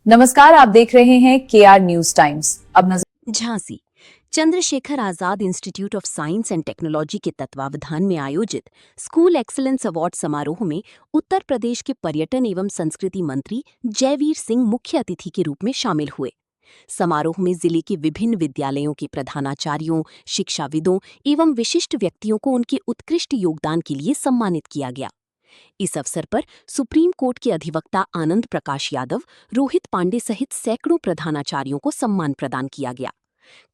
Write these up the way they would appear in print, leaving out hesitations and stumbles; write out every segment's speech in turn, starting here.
नमस्कार, आप देख रहे हैं केआर न्यूज टाइम्स। अब नजर Jhansi Chandrashekhar Azad institute of science and technology के तत्वावधान में आयोजित स्कूल एक्सीलेंस अवार्ड समारोह में उत्तर प्रदेश के पर्यटन एवं संस्कृति मंत्री जयवीर सिंह मुख्य अतिथि के रूप में शामिल हुए। समारोह में जिले के विभिन्न विद्यालयों के प्रधानाचार्यों, शिक्षाविदों एवं विशिष्ट व्यक्तियों को उनके उत्कृष्ट योगदान के लिए सम्मानित किया गया। इस अवसर पर सुप्रीम कोर्ट के अधिवक्ता आनंद प्रकाश यादव, रोहित पांडे सहित सैकड़ों प्रधानाचार्यों को सम्मान प्रदान किया गया।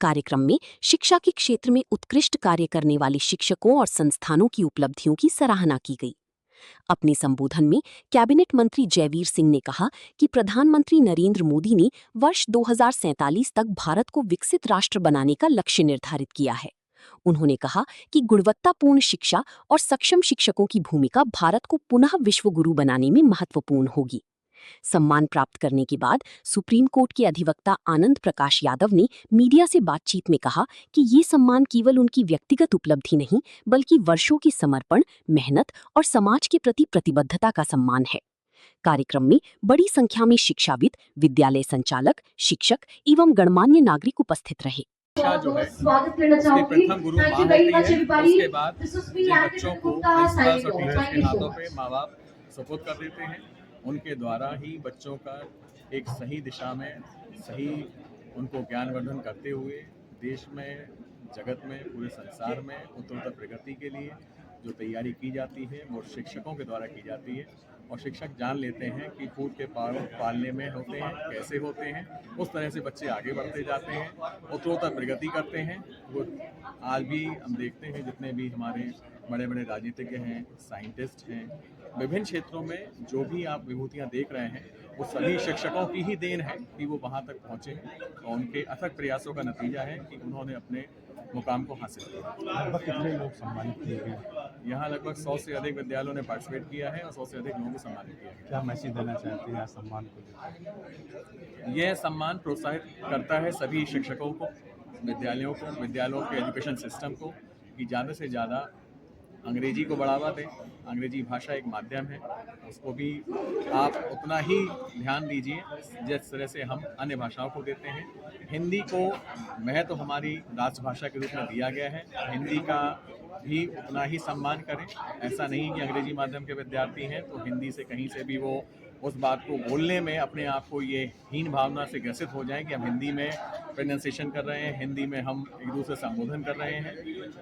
कार्यक्रम में शिक्षा के क्षेत्र में उत्कृष्ट कार्य करने वाले शिक्षकों और संस्थानों की उपलब्धियों की सराहना की गई। अपने संबोधन में कैबिनेट मंत्री जयवीर सिंह ने कहा कि प्रधानमंत्री नरेंद्र मोदी ने वर्ष 2047 तक भारत को विकसित राष्ट्र बनाने का लक्ष्य निर्धारित किया है। उन्होंने कहा कि गुणवत्तापूर्ण शिक्षा और सक्षम शिक्षकों की भूमिका भारत को पुनः विश्वगुरु बनाने में महत्वपूर्ण होगी। सम्मान प्राप्त करने के बाद सुप्रीम कोर्ट के अधिवक्ता आनंद प्रकाश यादव ने मीडिया से बातचीत में कहा कि ये सम्मान केवल उनकी व्यक्तिगत उपलब्धि नहीं, बल्कि वर्षों की समर्पण, मेहनत और समाज के प्रति प्रतिबद्धता का सम्मान है। कार्यक्रम में बड़ी संख्या में शिक्षाविद, विद्यालय संचालक, शिक्षक एवं गणमान्य नागरिक उपस्थित रहे। शिक्षा जो है उसके प्रथम गुरु माँ होती है। उसके बाद जिन बच्चों को प्रिंसिपल्स और टीचर्स के हाथों पे माँ बाप सुपुर्द कर देते हैं, उनके द्वारा ही बच्चों का एक सही दिशा में सही उनको ज्ञानवर्धन करते हुए देश में, जगत में, पूरे संसार में उत्तरोत्तर प्रगति के लिए जो तैयारी की जाती है वो शिक्षकों के द्वारा की जाती है। और शिक्षक जान लेते हैं कि फूट के पालने में होते हैं, कैसे होते हैं, उस तरह से बच्चे आगे बढ़ते जाते हैं, उत्तरोत्तर प्रगति करते हैं। वो आज भी हम देखते हैं जितने भी हमारे बड़े बड़े राजनीतिज्ञ हैं, साइंटिस्ट हैं, विभिन्न क्षेत्रों में जो भी आप विभूतियाँ देख रहे हैं वो सभी शिक्षकों की ही देन है कि वो वहाँ तक पहुँचे हैं। और उनके अथक प्रयासों का नतीजा है कि उन्होंने अपने मुकाम को हासिल किया। लगभग कितने लोग सम्मानित किए गए? यहाँ लगभग 100 से अधिक विद्यालयों ने पार्टिसिपेट किया है और 100 से अधिक लोगों को सम्मानित किया है। क्या मैसेज देना चाहते हैं सम्मान को लेकर? यह सम्मान प्रोत्साहित करता है सभी शिक्षकों को, विद्यालयों के एजुकेशन सिस्टम को कि ज़्यादा से ज़्यादा अंग्रेजी को बढ़ावा दें। अंग्रेजी भाषा एक माध्यम है, उसको भी आप उतना ही ध्यान दीजिए जिस तरह से हम अन्य भाषाओं को देते हैं। हिंदी को महत्व हमारी राजभाषा के रूप में दिया गया है, हिंदी का भी उतना ही सम्मान करें। ऐसा नहीं कि अंग्रेजी माध्यम के विद्यार्थी हैं तो हिंदी से कहीं से भी वो उस बात को बोलने में अपने आप को ये हीन भावना से ग्रसित हो जाएं कि हम हिंदी में प्रोनाउंसिएशन कर रहे हैं, हिंदी में हम एक दूसरे से संबोधन कर रहे हैं।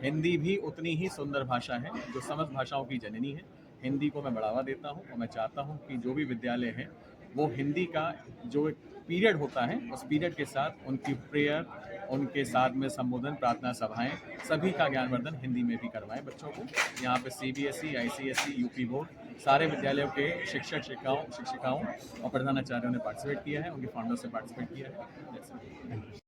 हिंदी भी उतनी ही सुंदर भाषा है जो समस्त भाषाओं की जननी है। हिंदी को मैं बढ़ावा देता हूँ और मैं चाहता हूँ कि जो भी विद्यालय हैं वो हिंदी का जो एक पीरियड होता है उस पीरियड के साथ उनकी प्रेयर, उनके साथ में संबोधन, प्रार्थना सभाएं, सभी का ज्ञानवर्धन हिंदी में भी करवाएं बच्चों को। यहाँ पे CBSE, ICSE, यूपी बोर्ड सारे विद्यालयों के शिक्षिकाओं और प्रधानाचार्यों ने पार्टिसिपेट किया है, उनके फाउंडर्स ने पार्टिसिपेट किया है।